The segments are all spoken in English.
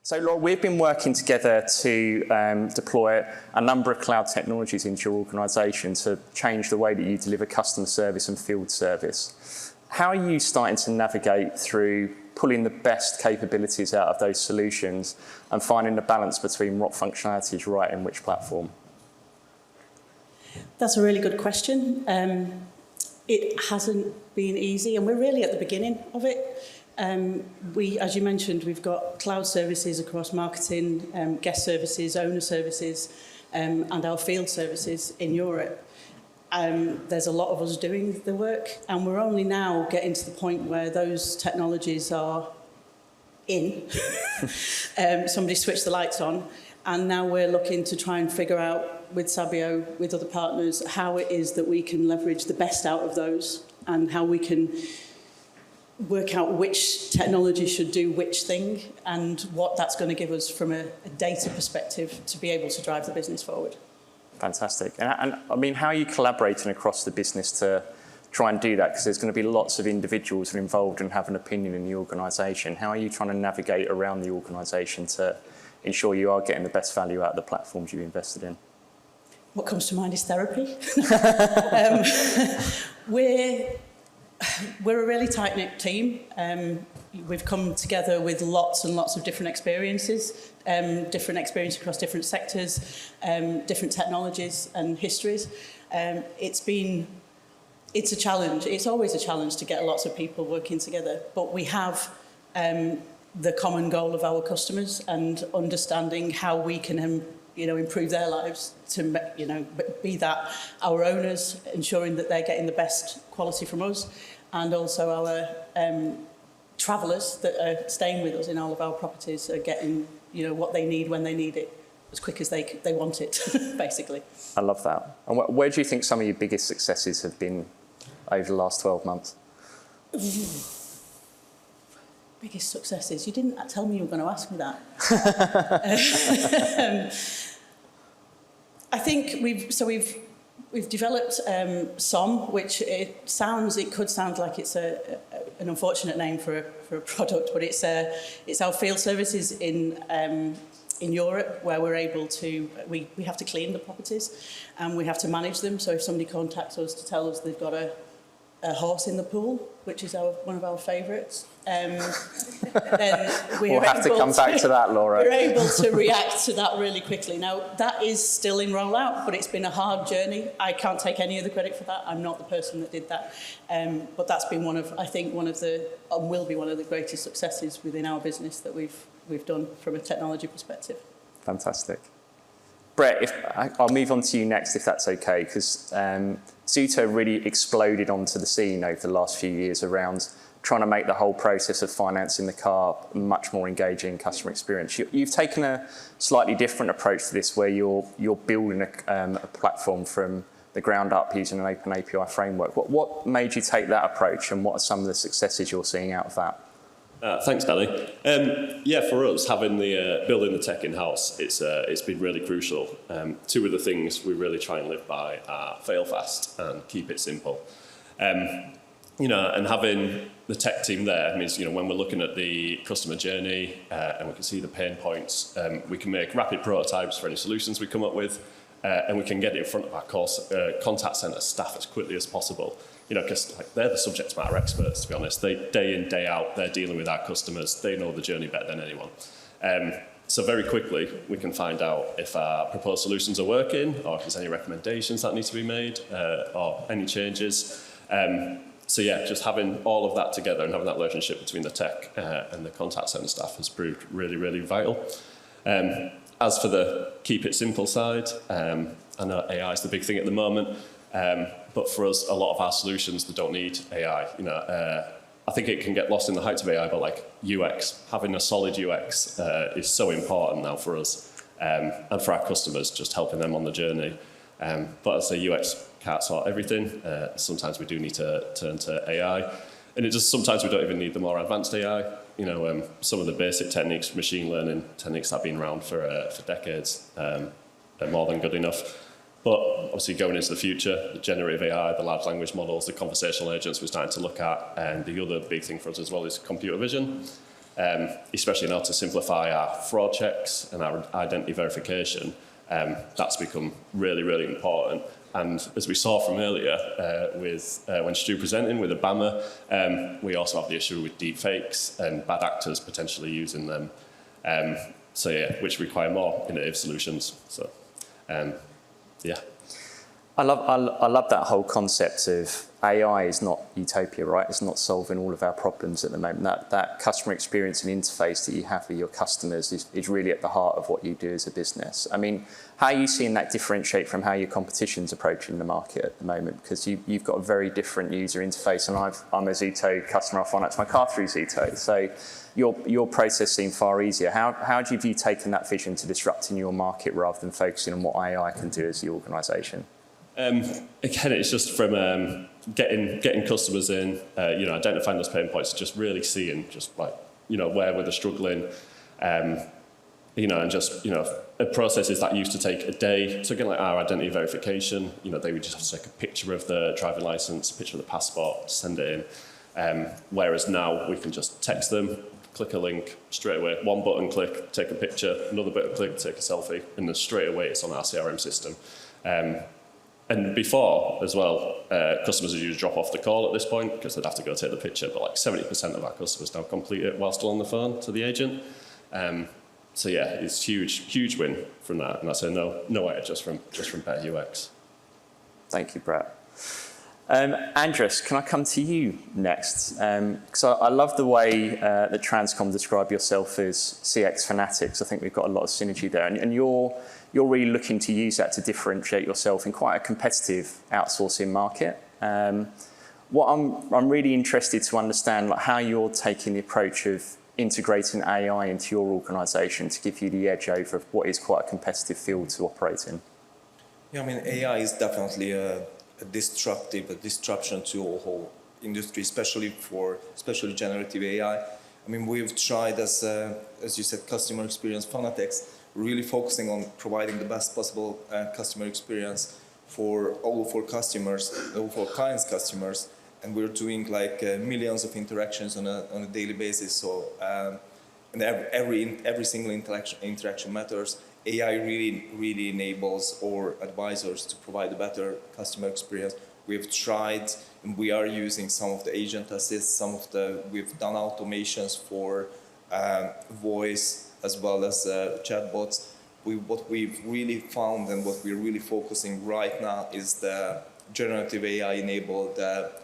So Laura, we've been working together to deploy a number of cloud technologies into your organisation to change the way that you deliver customer service and field service. How are you starting to navigate through pulling the best capabilities out of those solutions and finding the balance between what functionality is right in which platform? That's a really good question. It hasn't been easy, and we're really at the beginning of it. As you mentioned, we've got cloud services across marketing, guest services, owner services, and our field services in Europe. There's a lot of us doing the work, and we're only now getting to the point where those technologies are in. Somebody switched the lights on, and now we're looking to try and figure out with Sabio, with other partners, how it is that we can leverage the best out of those and how we can work out which technology should do which thing and what that's going to give us from a data perspective to be able to drive the business forward. Fantastic. And I mean, how are you collaborating across the business to try and do that? Because there's going to be lots of individuals who are involved and have an opinion in the organisation. How are you trying to navigate around the organisation to ensure you are getting the best value out of the platforms you've invested in? What comes to mind is therapy. We're a really tight-knit team. We've come together with lots and lots of different experiences across different sectors, different technologies and histories. It's a challenge. It's always a challenge to get lots of people working together, but we have the common goal of our customers and understanding how we can improve their lives to, be that our owners, ensuring that they're getting the best quality from us, and also our travellers that are staying with us in all of our properties are getting, what they need when they need it, as quick as they want it, basically. I love that. And where do you think some of your biggest successes have been over the last 12 months? Biggest successes? You didn't tell me you were going to ask me that. I think we've developed SOM, which it could sound like it's an unfortunate name for a product, but it's our field services in Europe, where we're able to we have to clean the properties and we have to manage them. So if somebody contacts us to tell us they've got a horse in the pool, which is one of our favourites, then we'll have to come back to that, Laura. We're able to react to that really quickly. Now, that is still in rollout, but it's been a hard journey. I can't take any of the credit for that. I'm not the person that did that. But that's been will be one of the greatest successes within our business that we've done from a technology perspective. Fantastic. Brett, I'll move on to you next, if that's okay, because Zuto really exploded onto the scene over the last few years around trying to make the whole process of financing the car much more engaging customer experience. You've taken a slightly different approach to this, where you're building a platform from the ground up using an open API framework. What made you take that approach, and what are some of the successes you're seeing out of that? Thanks, Danny. For us, having building the tech in-house, it's been really crucial. Two of the things we really try and live by are fail fast and keep it simple. And having the tech team there means, when we're looking at the customer journey and we can see the pain points, we can make rapid prototypes for any solutions we come up with, and we can get it in front of our contact centre staff as quickly as possible. Because they're the subject matter experts, to be honest. They, day in, day out, they're dealing with our customers. They know the journey better than anyone. So very quickly, we can find out if our proposed solutions are working, or if there's any recommendations that need to be made, or any changes. Just having all of that together and having that relationship between the tech and the contact centre staff has proved really, really vital. As for the keep it simple side, I know AI is the big thing at the moment. But for us, a lot of our solutions that don't need AI, I think it can get lost in the heights of AI, but like UX, having a solid UX is so important now for us and for our customers, just helping them on the journey. But as the UX can't sort everything, sometimes we do need to turn to AI, and sometimes we don't even need the more advanced AI. Some of the basic techniques, machine learning techniques that have been around for decades, are more than good enough. But obviously going into the future, the generative AI, the large language models, the conversational agents we're starting to look at, and the other big thing for us as well is computer vision. especially now to simplify our fraud checks and our identity verification. That's become really, really important. And as we saw from earlier, when Stu presenting with Obama, we also have the issue with deep fakes and bad actors potentially using them. So yeah, which require more innovative solutions. So yeah. I love that whole concept of AI is not utopia, right? It's not solving all of our problems at the moment. That customer experience and interface that you have with your customers is really at the heart of what you do as a business. I mean, how are you seeing that differentiate from how your competition's approaching the market at the moment? Because you've got a very different user interface, and I'm a Zuto customer. I finance my car through Zuto. So your process seemed far easier. How do you view taking that vision to disrupting your market rather than focusing on what AI can do as the organisation? Again, it's just from getting customers in, identifying those pain points, just really seeing just like, where they're struggling, and just, processes that used to take a day. So again, like our identity verification, they would just have to take a picture of the driving license, a picture of the passport, send it in. Whereas now we can just text them, click a link straight away, one button click, take a picture, another button click, take a selfie, and then straight away it's on our CRM system. And before, as well, customers would usually drop off the call at this point because they'd have to go take the picture, but like 70% of our customers now complete it while still on the phone to the agent. So yeah, it's huge win from that, and that's a no edge just from better UX. Thank you, Brett. Andres, can I come to you next? Because I love the way that Transcom describe yourself as CX fanatics. I think we've got a lot of synergy there, and you're really looking to use that to differentiate yourself in quite a competitive outsourcing market. What I'm really interested to understand, like how you're taking the approach of integrating AI into your organisation to give you the edge over what is quite a competitive field to operate in. Yeah, I mean, AI is definitely a disruption to our whole industry, especially generative AI. I mean, we've tried as you said, customer experience fanatics, really focusing on providing the best possible customer experience for all of our customers, all of our clients' customers, and we're doing like millions of interactions on a daily basis. So, and every single interaction matters. AI really enables our advisors to provide a better customer experience. We've tried, and we are using some of the agent assists. We've done automations for voice as well as chatbots. What we've really found and what we're really focusing right now is the generative AI-enabled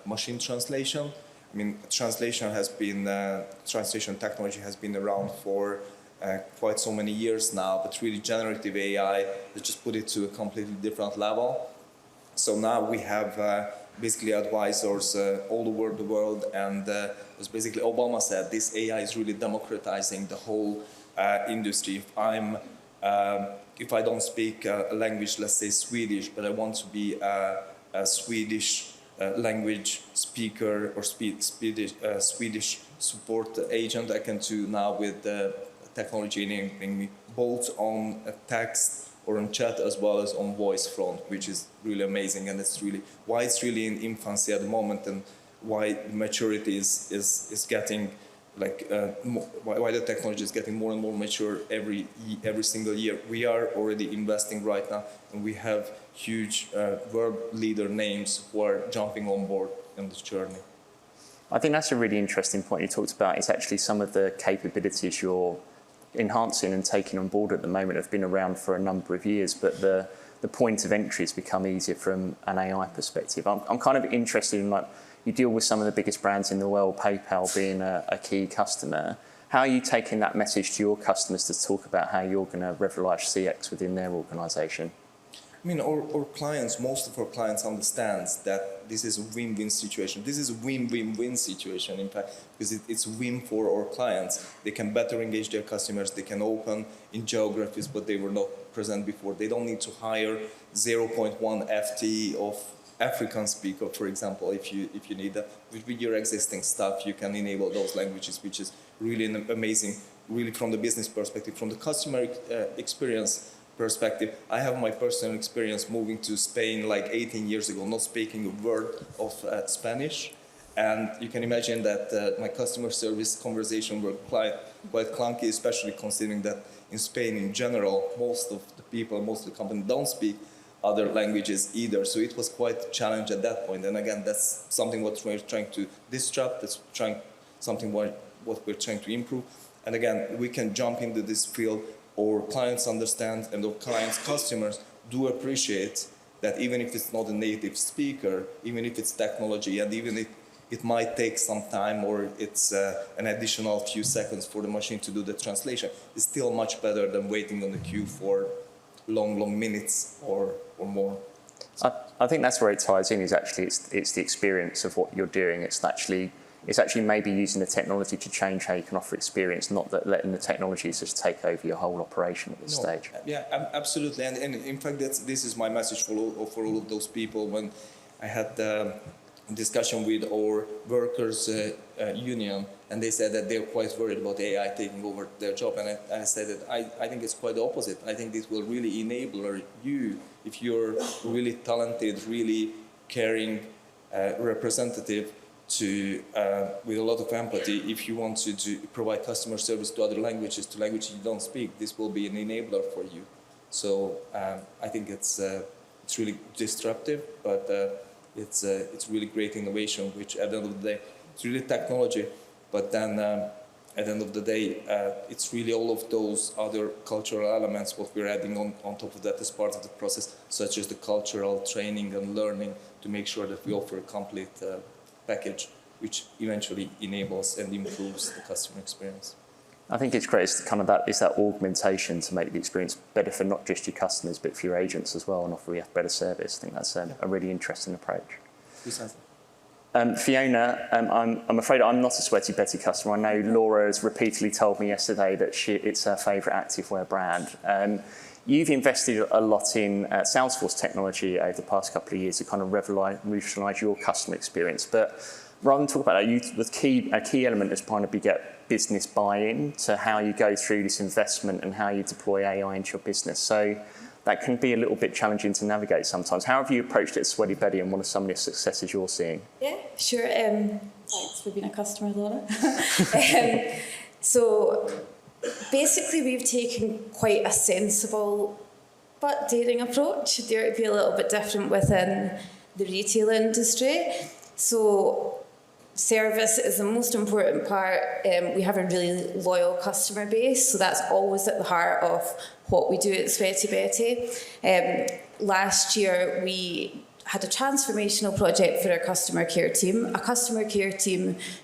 machine translation. I mean, translation technology has been around for quite so many years now, but really generative AI has just put it to a completely different level. So now we have basically advisors all over the world, and as basically Obama said, this AI is really democratizing the whole industry. If I don't speak a language, let's say Swedish, but I want to be a Swedish language speaker or Swedish support agent, I can do now with the technology enabling me both on text or on chat as well as on voice front, which is really amazing, and it's really in infancy at the moment, and why maturity is getting why the technology is getting more and more mature every single year. We are already investing right now, and we have huge world leader names who are jumping on board in this journey. I think that's a really interesting point you talked about. It's actually some of the capabilities you're enhancing and taking on board at the moment have been around for a number of years, but the point of entry has become easier from an AI perspective. I'm kind of interested in, like, you deal with some of the biggest brands in the world, PayPal being a key customer. How are you taking that message to your customers to talk about how you're going to revolutionize CX within their organisation? I mean, our clients, most of our clients understands that this is a win-win situation. This is a win-win-win situation, in fact, because it's a win for our clients. They can better engage their customers. They can open in geographies, but they were not present before. They don't need to hire 0.1 FTE of African speaker, for example, if you need that. With your existing stuff, you can enable those languages, which is really amazing, really from the business perspective. From the customer experience perspective, I have my personal experience moving to Spain like 18 years ago, not speaking a word of Spanish. And you can imagine that my customer service conversation were quite clunky, especially considering that in Spain in general, most of the people, most of the companies don't speak other languages either. So it was quite a challenge at that point. And again, that's something what we're trying to disrupt, something what we're trying to improve. And again, we can jump into this field, or clients understand, and our clients, customers do appreciate that even if it's not a native speaker, even if it's technology, and even if it might take some time, or it's an additional few seconds for the machine to do the translation, it's still much better than waiting on the queue for long minutes or more. I think that's where it ties in, is actually it's the experience of what you're doing. It's actually maybe using the technology to change how you can offer experience, not that letting the technology just take over your whole operation at this stage. Yeah, absolutely. And in fact, this is my message for all of those people. When I had the discussion with our workers' union, and they said that they're quite worried about AI taking over their job. And I said that I think it's quite the opposite. I think this will really enable you, if you're really talented, really caring representative, to with a lot of empathy, if you want to provide customer service to other languages, to languages you don't speak, this will be an enabler for you. So I think it's really disruptive, but it's really great innovation, which at the end of the day, it's really technology, but then at the end of the day, it's really all of those other cultural elements what we're adding on top of that as part of the process, such as the cultural training and learning, to make sure that we offer a complete package, which eventually enables and improves the customer experience. I think it's great. It's kind of that augmentation to make the experience better for not just your customers, but for your agents as well, and offer you better service. I think that's a really interesting approach. Fiona, I'm afraid I'm not a Sweaty Betty customer. I know Laura has repeatedly told me yesterday that it's her favourite activewear brand. You've invested a lot in Salesforce technology over the past couple of years to kind of revolutionise your customer experience. But rather than talk about that, a key element is trying to get business buy-in to how you go through this investment and how you deploy AI into your business. So that can be a little bit challenging to navigate sometimes. How have you approached it at Sweaty Betty, and what are some of the successes you're seeing? Yeah, sure. Thanks for being a customer, Laura. So basically, we've taken quite a sensible but daring approach. Dare to be a little bit different within the retail industry. So service is the most important part. We have a really loyal customer base, so that's always at the heart of what we do at Sweaty Betty. Last year, we had a transformational project for our customer care team,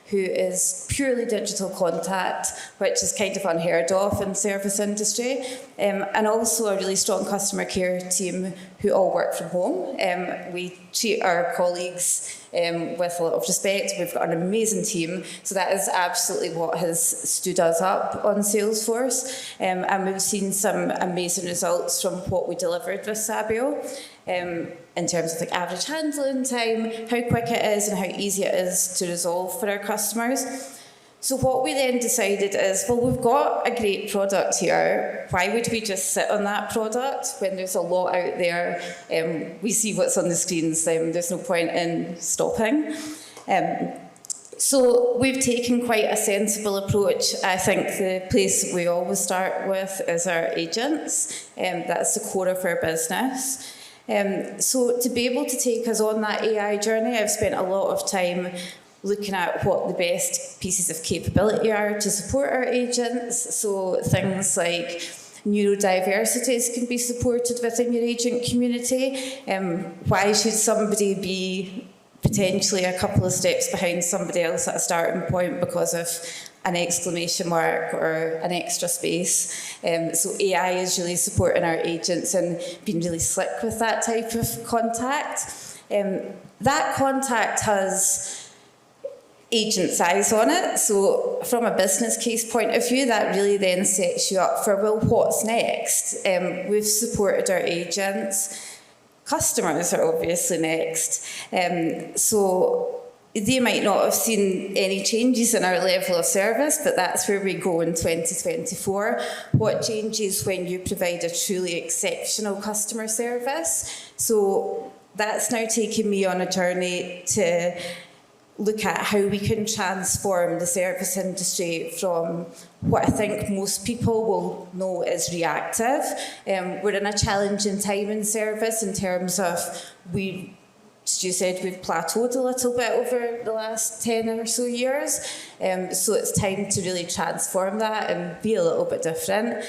who is purely digital contact, which is kind of unheard of in the service industry, and also a really strong customer care team who all work from home. We treat our colleagues with a lot of respect. We've got an amazing team, so that is absolutely what has stood us up on Salesforce, and we've seen some amazing results from what we delivered with Sabio. In terms of like average handling time, how quick it is and how easy it is to resolve for our customers. So what we then decided is, well, we've got a great product here. Why would we just sit on that product when there's a lot out there? We see what's on the screens. There's no point in stopping. So we've taken quite a sensible approach. I think the place we always start with is our agents. That's the core of our business. So to be able to take us on that AI journey, I've spent a lot of time looking at what the best pieces of capability are to support our agents. So things like neurodiversities can be supported within your agent community. Why should somebody be potentially a couple of steps behind somebody else at a starting point because of an exclamation mark or an extra space? So AI is really supporting our agents and being really slick with that type of contact. That contact has agent's eyes on it. So from a business case point of view, that really then sets you up for, well, what's next? We've supported our agents. Customers are obviously next. So they might not have seen any changes in our level of service, but that's where we go in 2024. What changes when you provide a truly exceptional customer service? So that's now taken me on a journey to look at how we can transform the service industry from what I think most people will know is reactive. We're in a challenging time in service in terms of as you said, we've plateaued a little bit over the last 10 or so years. So it's time to really transform that and be a little bit different.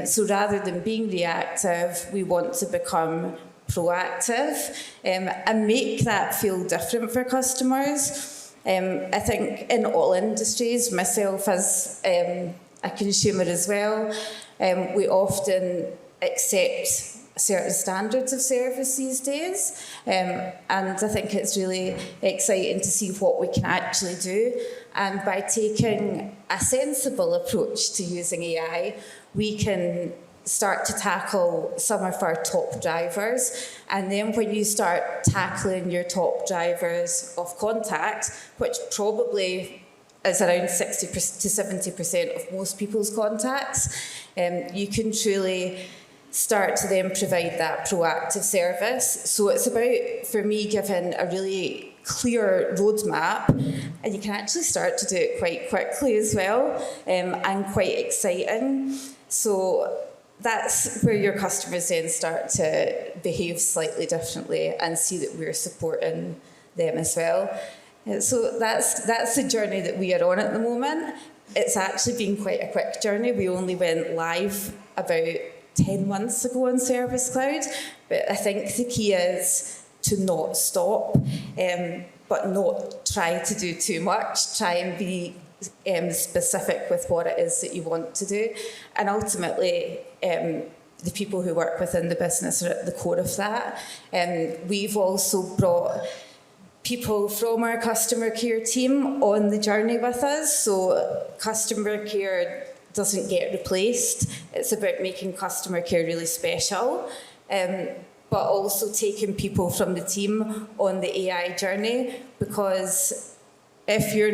So rather than being reactive, we want to become proactive and make that feel different for customers. I think in all industries, myself as a consumer as well, we often accept certain standards of service these days, and I think it's really exciting to see what we can actually do. And by taking a sensible approach to using AI, we can start to tackle some of our top drivers. And then when you start tackling your top drivers of contact, which probably is around 60 to 70% of most people's contacts, you can truly start to then provide that proactive service. So it's about, for me, giving a really clear roadmap, and you can actually start to do it quite quickly as well, and quite exciting. So that's where your customers then start to behave slightly differently and see that we're supporting them as well. So that's the journey that we are on at the moment. It's actually been quite a quick journey. We only went live about 10 months ago on Service Cloud, but I think the key is to not stop, but not try to do too much. Try and be specific with what it is that you want to do, and ultimately the people who work within the business are at the core of that. We've also brought people from our customer care team on the journey with us, so customer care doesn't get replaced. It's about making customer care really special, but also taking people from the team on the AI journey, because if you're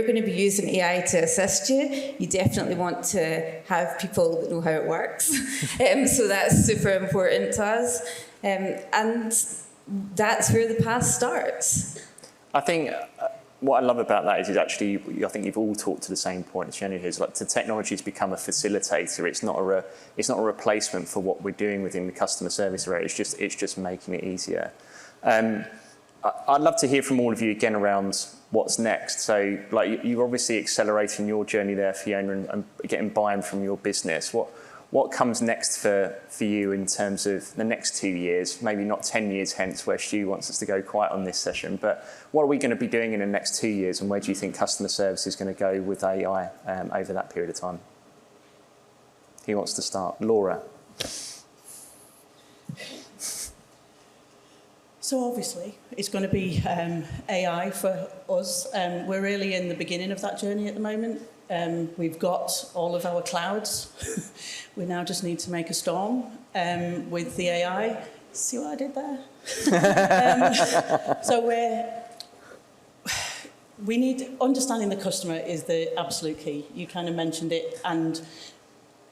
going to be using AI to assist you, you definitely want to have people that know how it works. So that's super important to us, and that's where the path starts. I think what I love about that is actually, I think you've all talked to the same point as Jenny here. It's like the technology has become a facilitator. It's not a replacement for what we're doing within the customer service area. It's just making it easier. I'd love to hear from all of you again around what's next. So, like, you're obviously accelerating your journey there, Fiona, and getting buy-in from your business. What comes next for you in terms of the next 2 years, maybe not 10 years hence, where Stu wants us to go quiet on this session, but what are we going to be doing in the next 2 years, and where do you think customer service is going to go with AI over that period of time? Who wants to start? Laura. So obviously, it's going to be AI for us. We're really in the beginning of that journey at the moment. We've got all of our clouds. We now just need to make a storm with the AI. See what I did there? So we need, understanding the customer is the absolute key. You kind of mentioned it, and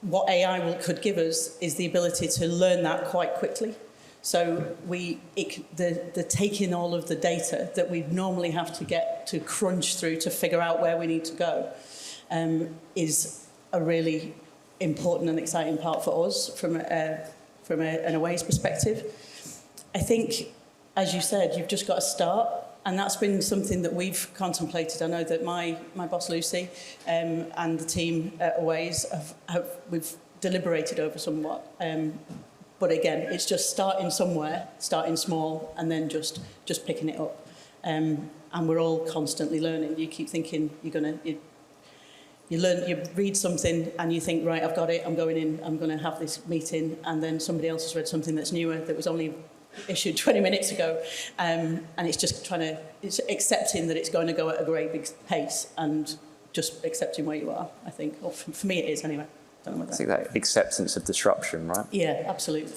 what AI could give us is the ability to learn that quite quickly. So the taking all of the data that we normally have to get to crunch through to figure out where we need to go is a really important and exciting part for us from an Aways perspective. I think, as you said, you've just got to start, and that's been something that we've contemplated. I know that my boss Lucy and the team at Aways we've deliberated over somewhat. But again, it's just starting somewhere, starting small, and then just picking it up. And we're all constantly learning. You keep thinking you read something and you think, right, I've got it, I'm going in, I'm going to have this meeting, and then somebody else has read something that's newer that was only issued 20 minutes ago, and it's just it's accepting that it's going to go at a great big pace and just accepting where you are, I think. Or for me it is anyway. I think that acceptance of disruption, right? Yeah, absolutely.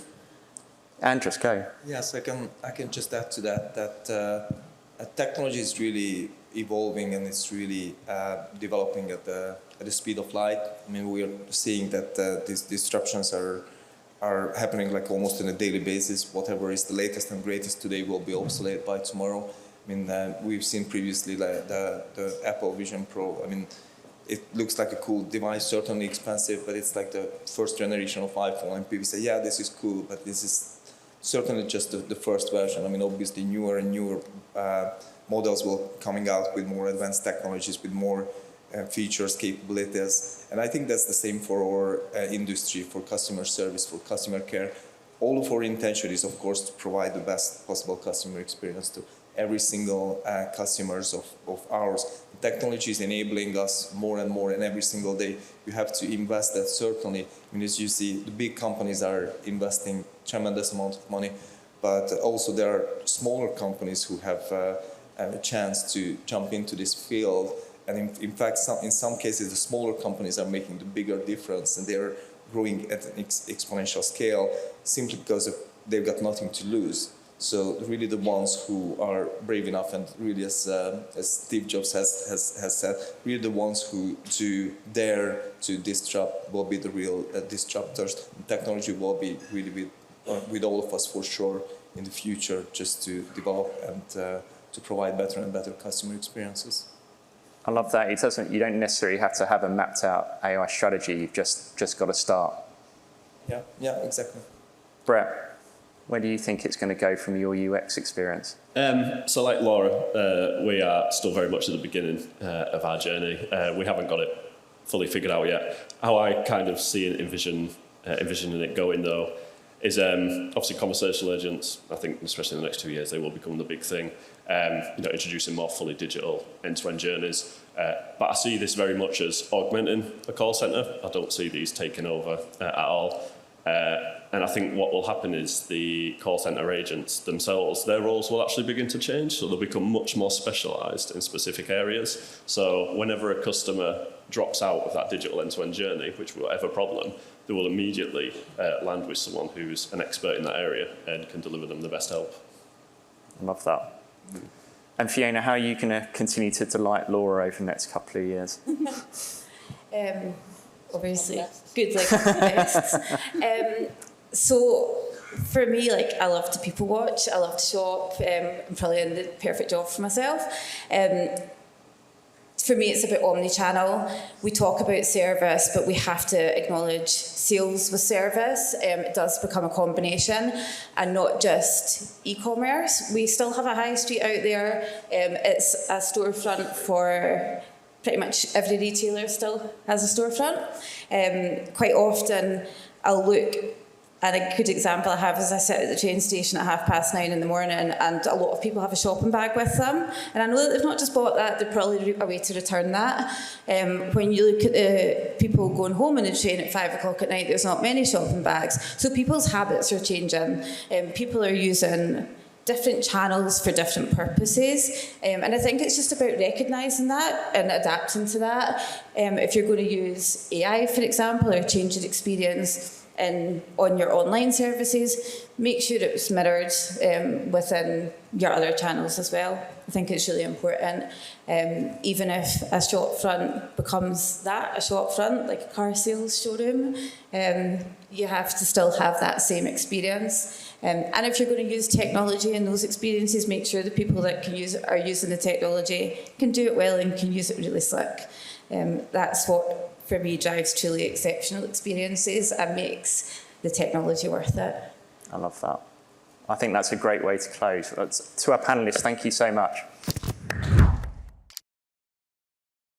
Andres, go. Yes, I can just add to that technology is really evolving, and it's really developing at the speed of light. I mean, we are seeing that these disruptions are happening like almost on a daily basis. Whatever is the latest and greatest today will be obsolete by tomorrow. I mean, we've seen previously like the Apple Vision Pro. I mean, it looks like a cool device, certainly expensive, but it's like the first generation of iPhone, and people say, yeah, this is cool, but this is certainly just the first version. I mean, obviously newer and newer models will coming out with more advanced technologies, with more features, capabilities. And I think that's the same for our industry, for customer service, for customer care. All of our intention is, of course, to provide the best possible customer experience to every single customers of ours. Technology is enabling us more and more, and every single day you have to invest that, certainly. I mean, as you see, the big companies are investing tremendous amount of money, but also there are smaller companies who have a chance to jump into this field. And in fact, in some cases, the smaller companies are making the bigger difference, and they're growing at an exponential scale simply because they've got nothing to lose. So really the ones who are brave enough, and really as Steve Jobs has said, really the ones who do dare to disrupt will be the real disruptors. Technology will be really with all of us for sure in the future, just to develop and to provide better and better customer experiences. I love that. You don't necessarily have to have a mapped out AI strategy. You've just got to start. Yeah, exactly. Brett, where do you think it's going to go from your UX experience? So like Laura, we are still very much at the beginning of our journey. We haven't got it fully figured out yet. How I kind of see and envisioning it going, though, is obviously conversational agents. I think especially in the next 2 years, they will become the big thing. Introducing more fully digital end-to-end journeys. But I see this very much as augmenting a call centre. I don't see these taking over at all. And I think what will happen is the call centre agents themselves, their roles will actually begin to change, so they'll become much more specialised in specific areas. So whenever a customer drops out of that digital end-to-end journey, which will have a problem, they will immediately land with someone who's an expert in that area and can deliver them the best help. I love that. And Fiona, how are you going to continue to delight Laura over the next couple of years? Obviously, good like best. So for me, like, I love to people watch. I love to shop. I'm probably in the perfect job for myself. For me, it's about omni-channel. We talk about service, but we have to acknowledge sales with service. It does become a combination, and not just e-commerce. We still have a high street out there. It's a storefront for pretty much every retailer still has a storefront. Quite often, I'll look. And a good example I have is I sit at the train station at 9:30 in the morning, and a lot of people have a shopping bag with them. And I know that they've not just bought that, they're probably a way to return that. When you look at the people going home in the train at 5 o'clock at night, there's not many shopping bags. So people's habits are changing. People are using different channels for different purposes. And I think it's just about recognising that and adapting to that. If you're going to use AI, for example, or change your experience on your online services, make sure it's mirrored within your other channels as well. I think it's really important. Even if a shop front becomes a shop front, like a car sales showroom, you have to still have that same experience. And if you're going to use technology in those experiences, make sure the people that are using the technology can do it well and can use it really slick. That's what, for me, drives truly exceptional experiences and makes the technology worth it. I love that. I think that's a great way to close. To our panellists, thank you so much.